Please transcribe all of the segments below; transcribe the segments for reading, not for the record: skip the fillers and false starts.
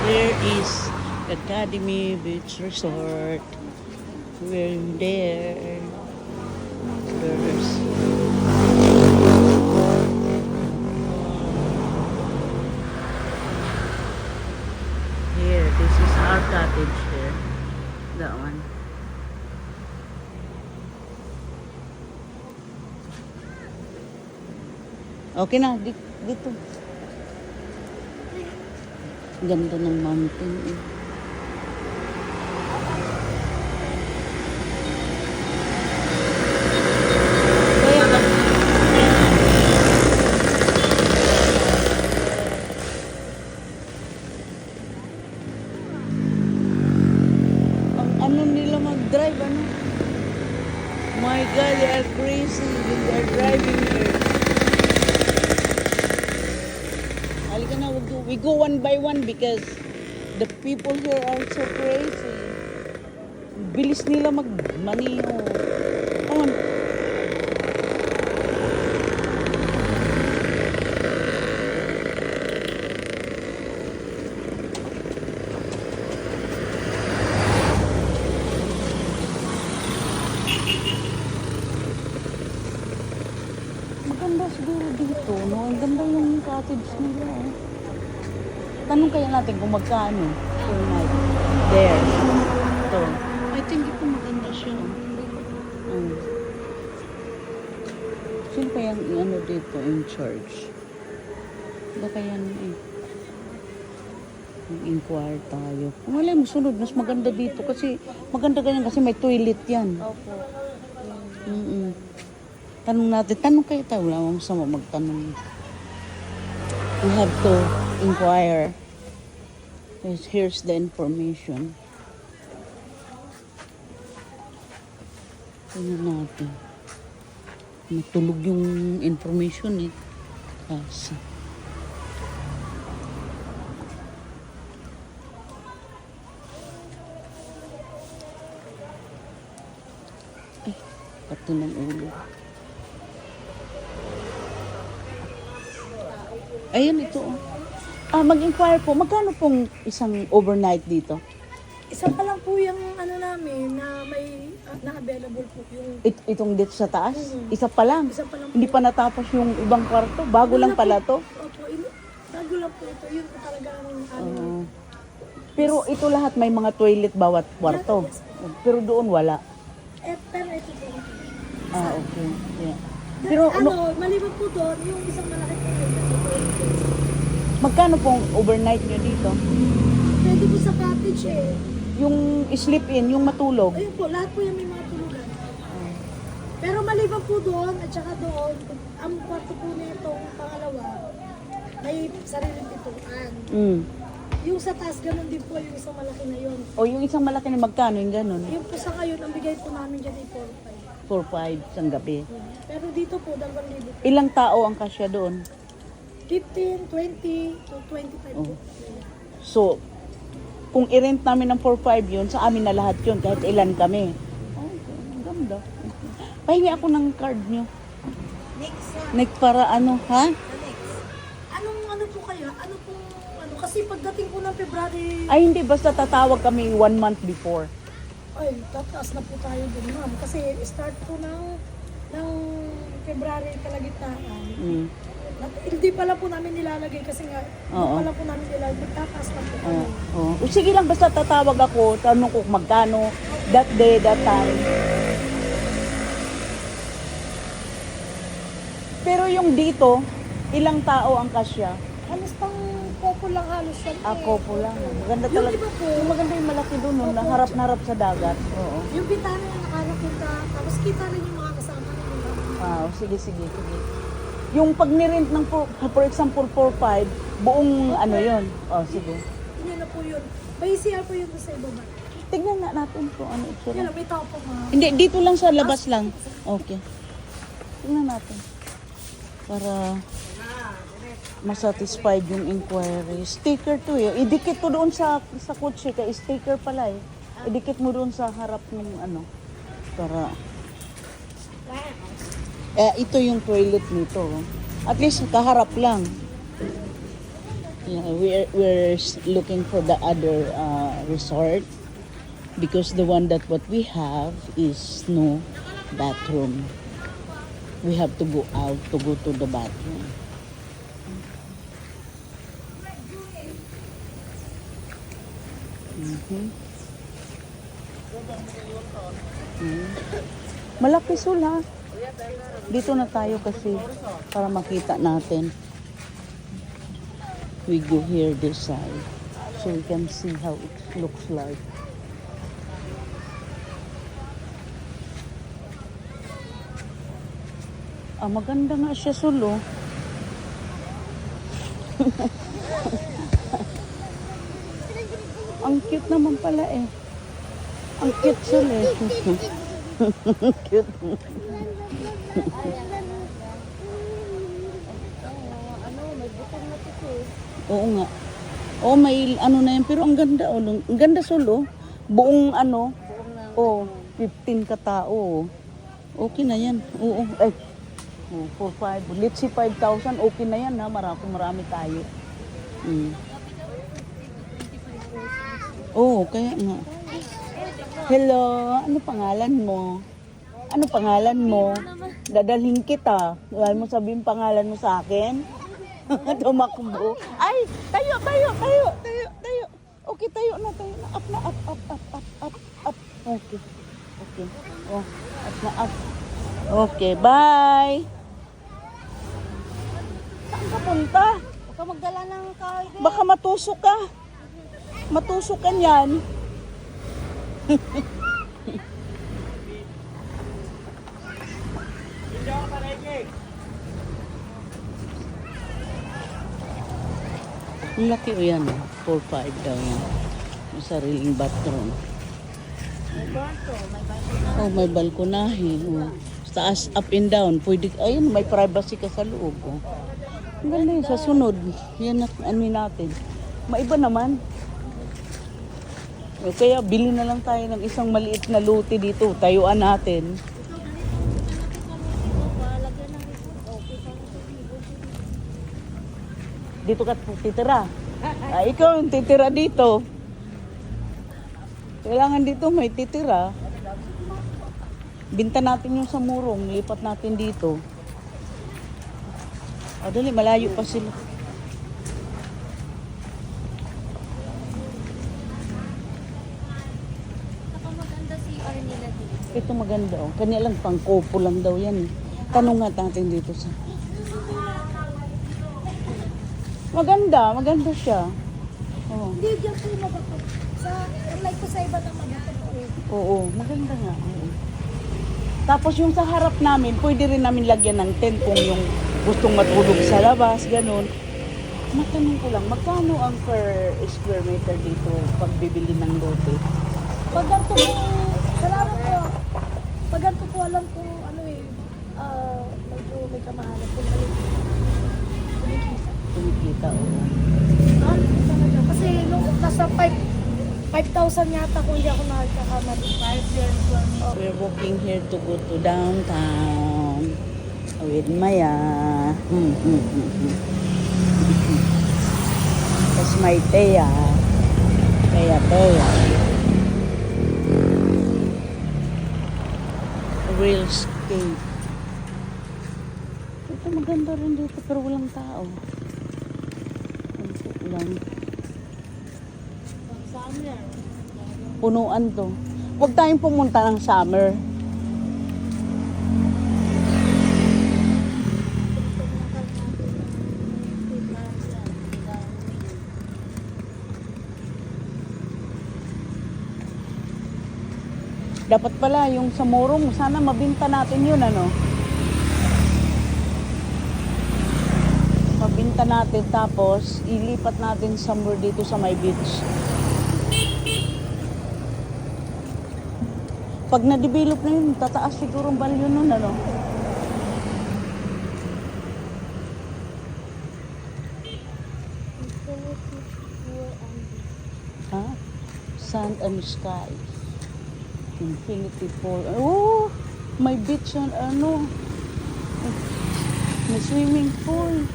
There is Academy Beach Resort. We're there. There's here. This is our cottage here. That one. Okay na, dito. Ganda ng mountain eh. Kaya ang ano nila mag-drive, ano? My God, they are crazy. They are driving here. Halika na, we go one by one because the people here are so crazy. Bilis nila magmaniho. Come on. Maganda siguro dito, no? Ang ganda yung cottage nila, eh. Tanong kaya natin kung magkano per night. There. Ito. I think ito maganda siya. Sino kaya ang ano dito in charge? Baka yan eh. Mag-inquire tayo. Kung wala mo sunod, mas maganda dito kasi maganda ganyan kasi may toilet yan. Opo. Tanong natin. Tanong kayo tayo. Wala akong sama magtanong. We have to inquire. Here's the information. Tingnan natin. Natulog yung information eh. Kasi. Ay, pati ng ulo. Ayan, ito. Mag-inquire po, magkano pong isang overnight dito? Isa pa lang po yung ano namin na may na-available po yung Itong dito sa taas? Isa pa lang? isa pa lang po. Hindi pa natapos yung ibang kwarto? Bago lang pala to? Opo, bago lang po ito. Yun po talaga ang ano. Pero ito lahat may mga toilet bawat kwarto. Pero doon wala. Pero ito po. Okay. Yeah. Pero maliban po doon, yung isang malaki po magkano pong overnight nyo dito? pwede po sa cottage eh. Yung sleep-in, yung matulog? Ayun po, lahat po yan may mga tulugan. Pero maliban po doon, at saka doon, ang kwarto po nitong pangalawa, may sariling pituan. Yung sa taas, ganun din po yung isang malaki na yun. O yung isang malaki na magkano yung ganun? Yung po sa ngayon, ang bigay po namin dyan ay 4-5 isang gabi. 4-5. Pero dito po, 2,000 po. Ilang tao ang kasya doon? 15, 20, to 25 po. So, kung i-rent namin ng 4-5 yun, sa amin na lahat yun, kahit ilan kami. Okay, ang ganda. Pahingi ako ng card nyo. Next para ano, ha? Anong ano po kaya? Ano po, kasi pagdating po ng February, Ay, hindi, basta tatawag kami 1 month before. ay, tataas na po tayo dun, ma'am. Kasi start po ng February kalagitnaan. Hindi pala po namin nilalagay kasi nga, hindi pala po namin nilalagay. Tataas na po kami. O, sige lang, basta tatawag ako, tanong ko kung magkano, that day, that time. Pero yung dito, ilang tao ang kasya? Halos pang couple lang halos yan. Ako po lang. Maganda Yung talaga. iba po, Yung maganda yung malaki doon, no, na harap na harap sa dagat. Oo. yung bintana na nakarapunta, tapos kita rin yung mga kasama nila. Wow, sige. Yung pag nirent ng, for example, 4-5, buong ano yun. Oh, sige. Yun na po yun. May CR po yun sa ibaba. Tignan na natin kung ano itsura. Yun, may tao po mga. Hindi, dito lang sa labas lang. Okay. Tingnan natin. Para masatisfied yung inquiry. Sticker to eh. Idikit to doon sa kotse. Kaya sticker pala eh. Idikit mo doon sa harap ng ano. Para... ito yung toilet nito. At least kaharap lang. Yeah, we're looking for the other resort because the one that what we have is no bathroom. We have to go out to go to the bathroom. Mhm. Malaki sula. Dito na tayo kasi para makita natin. We go here this side so we can see how it looks like. Maganda nga siya sulo. Ang cute naman pala eh. Ang cute sul eh. Cute. Oo nga. Oh, may ano na yan. Pero ang ganda. Oh. Ang ganda sulo. Buong ano. Oh, 15 katao. Okay na yan. Oo. Ay. Oh, 4-5. Let's see 5,000. Okay na yan ha. Marami tayo. Oh, kaya nga. Hello. Ano pangalan mo? Ano pangalan mo? Dadalhin kita. Wala mo sabihin pangalan mo sa akin? Tumakbo. Ay, tayo. Okay, tayo na. Up na, up. Okay. Oh, up na, up. Okay, bye. Saan ka punta? Huwag ka magdala ng kahoy. Baka matusok ka. Matusok ka niyan. Ang laki o yan. 4-5 daw yan. May sariling bathroom. Oh, may balkonahe. Oh. Taas, up and down. Pwede, ayun, may privacy ka sa loob. Oh. Ang ganda yun, sa sunod. Yan na, ano natin. Maiba naman. O, kaya bili na lang tayo ng isang maliit na lote dito. Tayuan natin. Dito ka titira. Ikaw yung titira dito. Kailangan dito may titira. Binta natin yung sa murong. Lipat natin dito. O, dali, malayo pa sila. Maganda CR nila dito. Ito maganda oh. Kanya lang pang kopo lang daw yan eh. Tanong nga natin dito sa... Maganda siya. Oh. Hindi, dyan po yung mabato. Unlike ko sa iba na mabato po eh. Oo, maganda nga. Oo. Tapos yung sa harap namin, pwede rin namin lagyan ng tent kung yung gustong matulog sa labas, ganun. Matanong ko lang, magkano ang per square meter dito pag bibili ng lote? Pag ganito po, salamat po. Pag ganito po, alam ko, ano eh, medyo may kamahalan po. Kumikita, oo. Kasi nung nasa 5,000 yata kung hindi ako nakakakamali. 5 years lang. We're walking here to go to downtown with Maya. Tapos may Thea. Thea. Real escape. Ito maganda rin dito pero walang tao. Lang. Punuan to. Huwag tayong pumunta ng summer. Dapat pala yung sa Morong, sana mabinta natin yun, ano? Mabinta natin tapos ilipat natin somewhere dito sa my beach. Pag na-develop na yun, tataas siguro ang value nun, ano? Ha? Sand and sky. Infinity pool. Oh! May beach yan, ano? May swimming pool.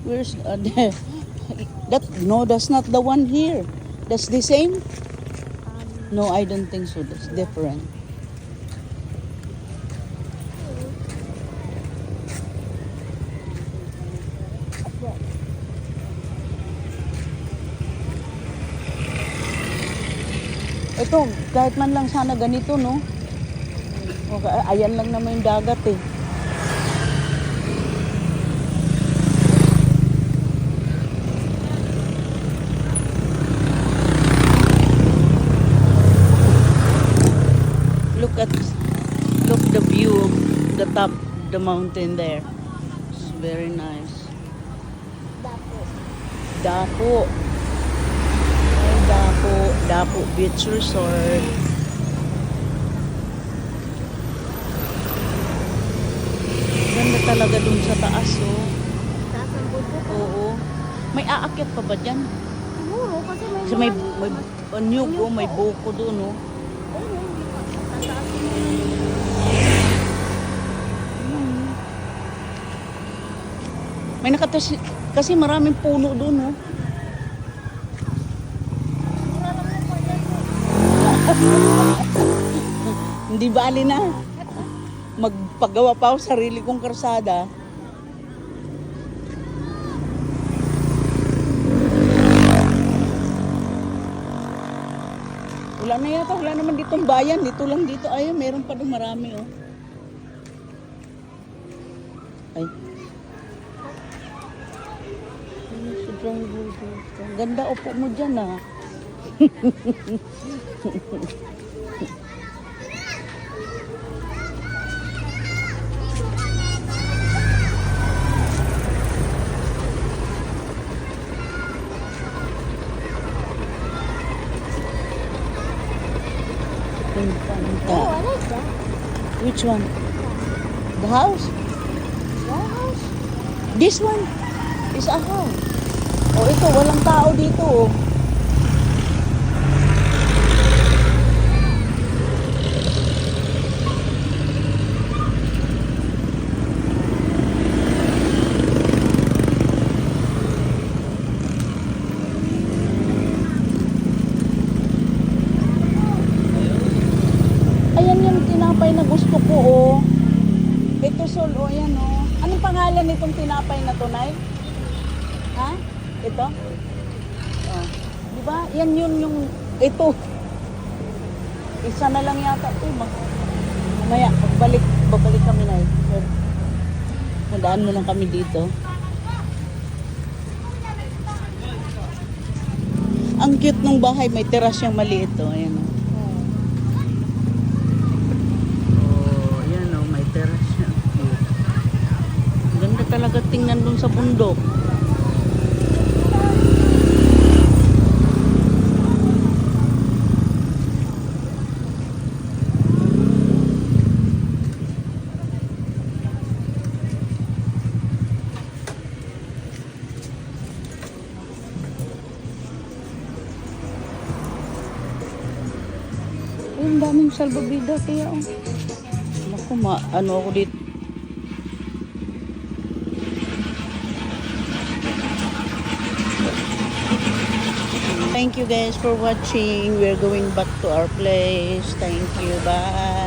Where's that? No, that's not the one here. That's the same? No, I don't think so. That's different. Ito, kahit man lang sana ganito, no? Okay, ayan lang naman yung dagat eh. Look the view of the top, the mountain there. It's very nice. Dapo. Ay, Dapo Beach Resort. Ganda talaga dun sa taas, oh. Taas ang bundok. Oo. May aakyat pa ba dyan? Siguro, kasi may Kasi may anyog, oh, may buko dun, oh. tataas May nakatas kasi maraming puno doon, oh. Hindi bali na. Magpagawa pa ako sarili kong karsada. Wala na yata, wala naman ditong bayan. Dito lang dito. Ayun, meron pa doon marami, oh. Ay. Sobrang gusto. Ang ganda upo mo dyan, ah. Oh, I like that. Which one? The house? That house? This one is a house. Oh, ito, walang tao dito, oh. Ayan yung tinapay na gusto ko, oh. Ito, Sol, oh, ayan, oh. Anong pangalan nitong tinapay na tunay? Ha? Ito? Oh. Di ba? Yan yun yung, ito. Isa na lang yata ito. Mamaya, babalik kami na eh. Nadaan mo lang kami dito. Ang cute ng bahay, may teras yung maliit, oh. Ayan, oh. Oh, yan, oh, may teras siya. Ganda talaga tingnan dun sa bundok. Ay, ang daming salbabida kaya, oh. Naku, ano ako dito. Thank you guys for watching. We're going back to our place. Thank you. Bye.